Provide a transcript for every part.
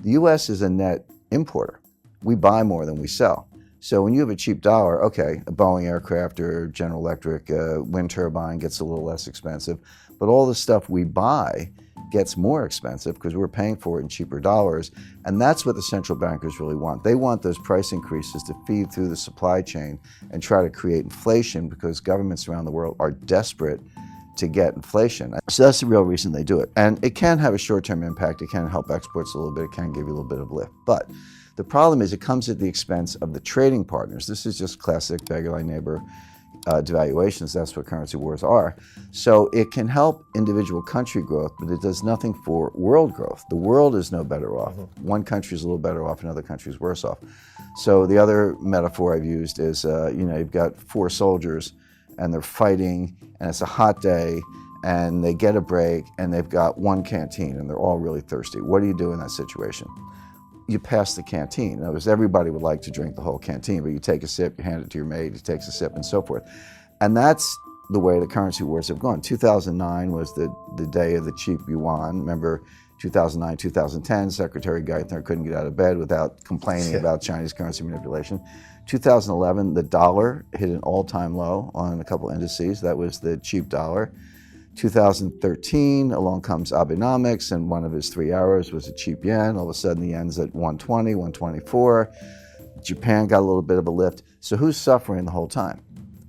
The U.S. is a net importer. We buy more than we sell. So when you have a cheap dollar, okay, a Boeing aircraft or General Electric wind turbine gets a little less expensive, but all the stuff we buy gets more expensive because we're paying for it in cheaper dollars, and that's what the central bankers really want. They want those price increases to feed through the supply chain and try to create inflation because governments around the world are desperate to get inflation. So that's the real reason they do it. And it can have a short-term impact. It can help exports a little bit. It can give you a little bit of lift. But the problem is it comes at the expense of the trading partners. This is just classic beggar thy neighbor devaluations. That's what currency wars are. So it can help individual country growth, but it does nothing for world growth. The world is no better off. One country is a little better off, another country is worse off. So the other metaphor I've used is, you've got 4 soldiers and they're fighting and it's a hot day and they get a break and they've got one canteen and they're all really thirsty. What do you do in that situation? You pass the canteen. In other words, everybody would like to drink the whole canteen, but you take a sip, you hand it to your mate, he takes a sip, and so forth. And that's the way the currency wars have gone. 2009 was the day of the cheap yuan. Remember, 2009, 2010, Secretary Geithner couldn't get out of bed without complaining about Chinese currency manipulation. 2011, the dollar hit an all-time low on a couple indices. That was the cheap dollar. 2013, along comes Abenomics, and one of his 3 hours was a cheap yen. All of a sudden, the yen's at 120, 124. Japan got a little bit of a lift. So who's suffering the whole time?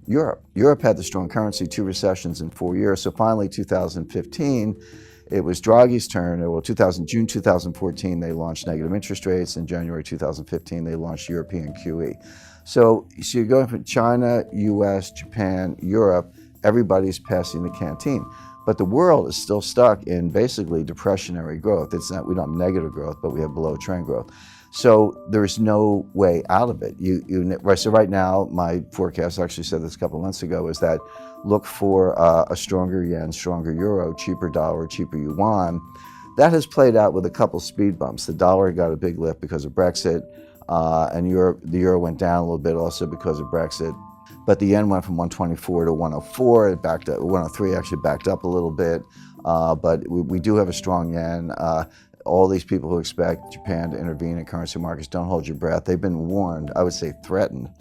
Europe. Europe had the strong currency, 2 recessions in 4 years. So finally, 2015, it was Draghi's turn. Well, June 2014, they launched negative interest rates. In January 2015, they launched European QE. So you're going from China, US, Japan, Europe. Everybody's passing the canteen. But the world is still stuck in basically depressionary growth. It's not, we don't have negative growth, but we have below trend growth. So there's no way out of it. So right now, my forecast, I actually said this a couple of months ago, is that look for a stronger yen, stronger euro, cheaper dollar, cheaper yuan. That has played out with a couple speed bumps. The dollar got a big lift because of Brexit, and the euro went down a little bit also because of Brexit. But the yen went from 124 to 104. It backed up. 103 actually backed up a little bit. But we do have a strong yen. All these people who expect Japan to intervene in currency markets, don't hold your breath. They've been warned, I would say threatened,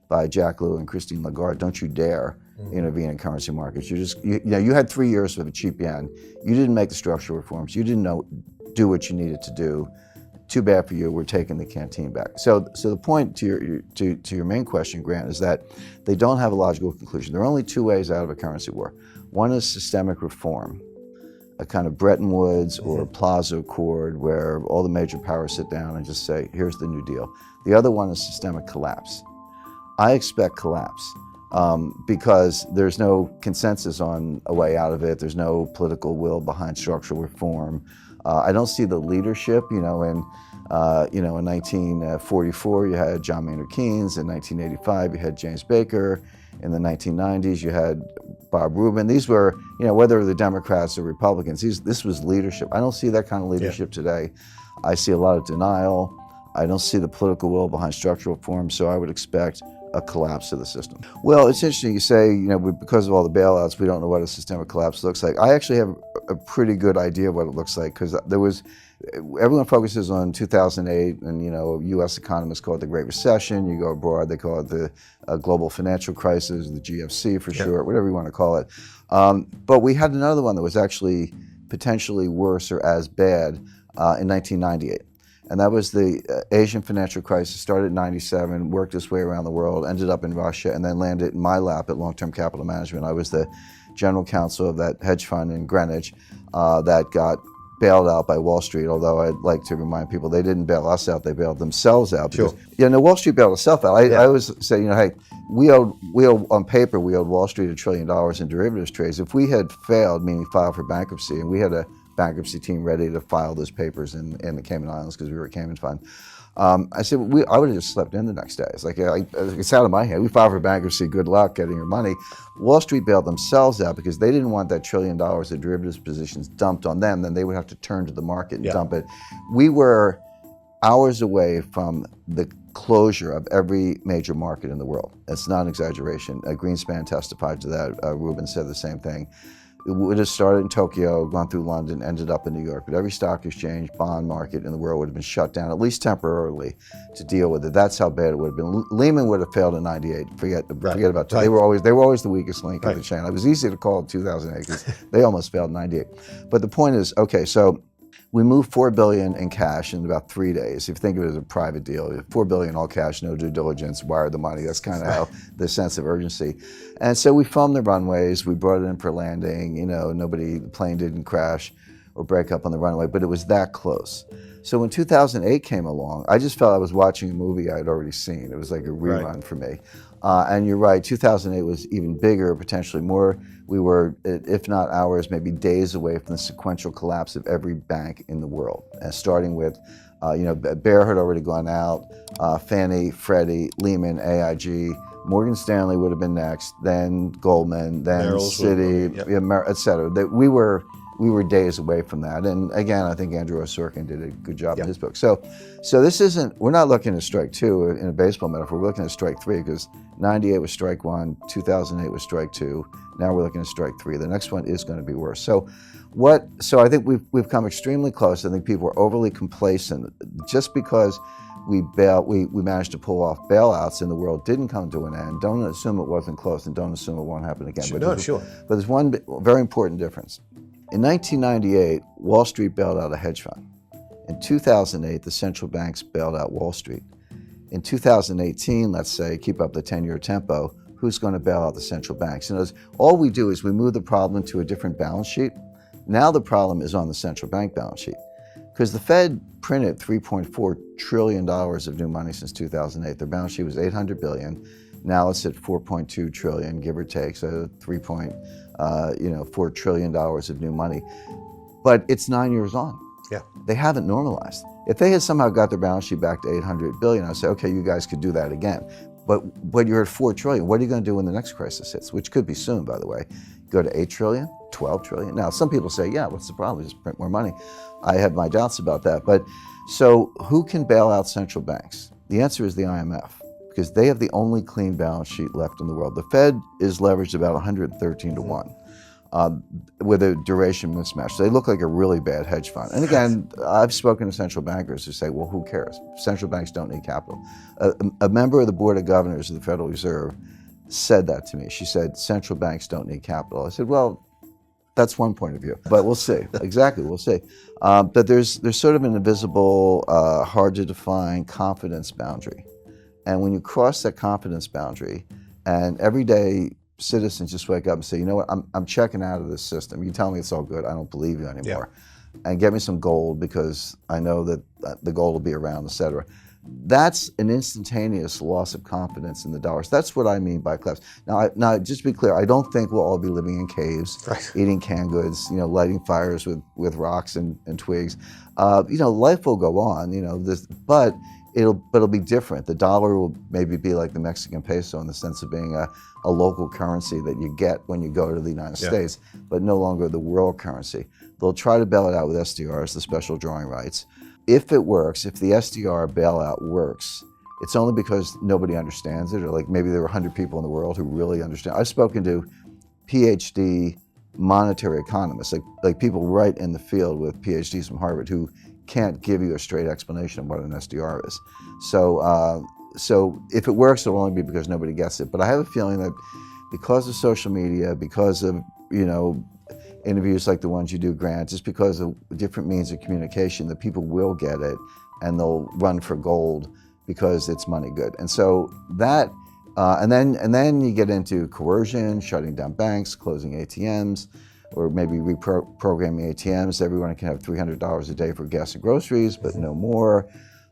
by Jack Lew and Christine Lagarde. Don't you dare intervene in currency markets. You had 3 years with a cheap yen. You didn't make the structural reforms. You didn't do what you needed to do. Too bad for you. We're taking the canteen back. So the point to your main question, Grant, is that they don't have a logical conclusion. There are only 2 ways out of a currency war. One is systemic reform, a kind of Bretton Woods or Plaza Accord where all the major powers sit down and just say, here's the New Deal. The other one is systemic collapse. I expect collapse because there's no consensus on a way out of it. There's no political will behind structural reform. I don't see the leadership. In 1944 you had John Maynard Keynes. In 1985 you had James Baker. In the 1990s you had Bob Rubin. These were, whether the Democrats or Republicans, this was leadership. I don't see that kind of leadership today. I see a lot of denial. I don't see the political will behind structural reform, so I would expect a collapse of the system. Well, it's interesting you say, because of all the bailouts, we don't know what a systemic collapse looks like. I actually have a pretty good idea of what it looks like, because everyone focuses on 2008, and U.S. economists call it the Great Recession. You go abroad, they call it the global financial crisis, the GFC for short, whatever you want to call it. But we had another one that was actually potentially worse or as bad in 1998. And that was the Asian financial crisis. Started in 97, worked its way around the world, ended up in Russia, and then landed in my lap at Long-Term Capital Management. I was the general counsel of that hedge fund in Greenwich that got bailed out by Wall Street, although I'd like to remind people they didn't bail us out, they bailed themselves out. Because, Wall Street bailed itself out. I always say, hey, we owed, on paper, we owed Wall Street $1 trillion in derivatives trades. If we had failed, meaning filed for bankruptcy, and we had a bankruptcy team ready to file those papers in the Cayman Islands because we were a Cayman fund. I said, I would have just slept in the next day. It's like, it's out of my head. We filed for bankruptcy, good luck getting your money. Wall Street bailed themselves out because they didn't want that $1 trillion of derivatives positions dumped on them. Then they would have to turn to the market and dump it. We were hours away from the closure of every major market in the world. It's not an exaggeration. Greenspan testified to that. Rubin said the same thing. It would have started in Tokyo, gone through London, ended up in New York. But every stock exchange, bond market in the world would have been shut down, at least temporarily, to deal with it. That's how bad it would have been. Lehman would have failed in '98. Forget about it. They were always the weakest link in the chain. It was easy to call in 2008 because they almost failed in '98. But the point is, okay, so we moved $4 billion in cash in about 3 days. If you think of it as a private deal, $4 billion all cash, no due diligence, wired the money. That's kind of how the sense of urgency. And so we filmed the runways. We brought it in for landing. The plane didn't crash or break up on the runway, but it was that close. So when 2008 came along, I just felt I was watching a movie I had already seen. It was like a rerun for me. And you're right, 2008 was even bigger, potentially more. We were, if not hours, maybe days away from the sequential collapse of every bank in the world. Starting with, Bear had already gone out, Fannie, Freddie, Lehman, AIG, Morgan Stanley would have been next, then Goldman, then Citi, et cetera. We were days away from that. And again, I think Andrew Sorkin did a good job in his book. So this isn't, we're not looking at strike two in a baseball metaphor, we're looking at strike three because 98 was strike one, 2008 was strike two, now we're looking at strike three. The next one is going to be worse. So I think we've come extremely close. I think people are overly complacent. Just because we managed to pull off bailouts in the world didn't come to an end. Don't assume it wasn't close and don't assume it won't happen again. Sure. But there's one very important difference. In 1998, Wall Street bailed out a hedge fund. In 2008, the central banks bailed out Wall Street. In 2018, let's say, keep up the 10-year tempo, who's going to bail out the central banks? All we do is we move the problem to a different balance sheet. Now the problem is on the central bank balance sheet. Because the Fed printed $3.4 trillion of new money since 2008. Their balance sheet was $800 billion. Now it's at $4.2 trillion, give or take, so $4 trillion of new money. But it's 9 years on. Yeah. They haven't normalized. If they had somehow got their balance sheet back to $800 billion, I'd say, okay, you guys could do that again. But you're at $4 trillion. What are you going to do when the next crisis hits, which could be soon, by the way? Go to $8 trillion, $12 trillion? Now, some people say, yeah, what's the problem? Just print more money. I have my doubts about that. But so who can bail out central banks? The answer is the IMF, because they have the only clean balance sheet left in the world. The Fed is leveraged about 113 to 1 with a duration mismatch. They look like a really bad hedge fund. And again, I've spoken to central bankers who say, well, who cares? Central banks don't need capital. A member of the Board of Governors of the Federal Reserve said that to me. She said, central banks don't need capital. I said, well, that's one point of view, but we'll see. Exactly, we'll see. But there's sort of an invisible, hard to define confidence boundary. And when you cross that confidence boundary, and every day citizens just wake up and say, you know what, I'm checking out of this system. You tell me it's all good, I don't believe you anymore. And get me some gold because I know that the gold will be around, et cetera. That's an instantaneous loss of confidence in the dollars. That's what I mean by collapse. Now, just to be clear, I don't think we'll all be living in caves, eating canned goods, lighting fires with rocks and twigs. Life will go on, but it'll be different. The dollar will maybe be like the Mexican peso in the sense of being a local currency that you get when you go to the United States, but no longer the world currency. They'll try to bail it out with SDRs, the special drawing rights. If it works, if the SDR bailout works, it's only because nobody understands it, or like maybe there were 100 people in the world who really understand. I've spoken to PhD monetary economists, like people right in the field with PhDs from Harvard who can't give you a straight explanation of what an SDR is. So if it works, it'll only be because nobody gets it. But I have a feeling that because of social media, because of, interviews like the ones you do, Grant, just because of different means of communication, that people will get it and they'll run for gold because it's money good. And so that, and then you get into coercion, shutting down banks, closing ATMs, or maybe reprogramming ATMs. Everyone can have $300 a day for gas and groceries, but no more.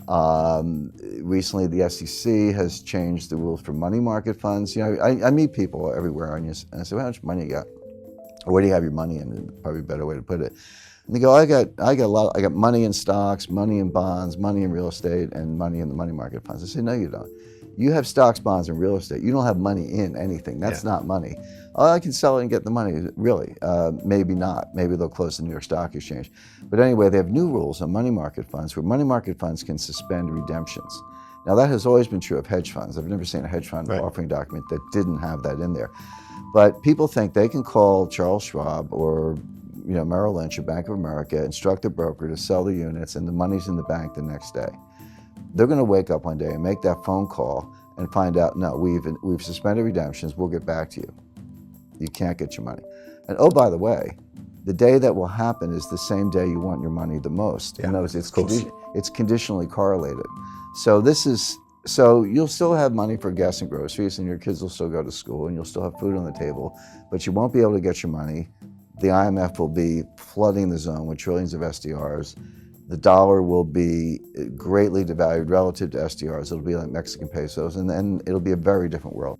Recently, the SEC has changed the rules for money market funds. I meet people everywhere, and I say, well, how much money you got? Or where do you have your money in? Probably a better way to put it. And they go, I got money in stocks, money in bonds, money in real estate, and money in the money market funds. I say, no, you don't. You have stocks, bonds, and real estate. You don't have money in anything. That's not money. Oh, I can sell it and get the money. Really? Maybe not. Maybe they'll close the New York Stock Exchange. But anyway, they have new rules on money market funds where money market funds can suspend redemptions. Now that has always been true of hedge funds. I've never seen a hedge fund Right. offering document that didn't have that in there. But people think they can call Charles Schwab or Merrill Lynch or Bank of America, instruct the broker to sell the units, and the money's in the bank the next day. They're going to wake up one day and make that phone call and find out, no, we've suspended redemptions, we'll get back to you. You can't get your money. And oh, by the way, the day that will happen is the same day you want your money the most. Yeah, In other words, course. it's conditionally correlated. So you'll still have money for gas and groceries, and your kids will still go to school, and you'll still have food on the table, but you won't be able to get your money. The IMF will be flooding the zone with trillions of SDRs. The dollar will be greatly devalued relative to SDRs. It'll be like Mexican pesos, and then it'll be a very different world.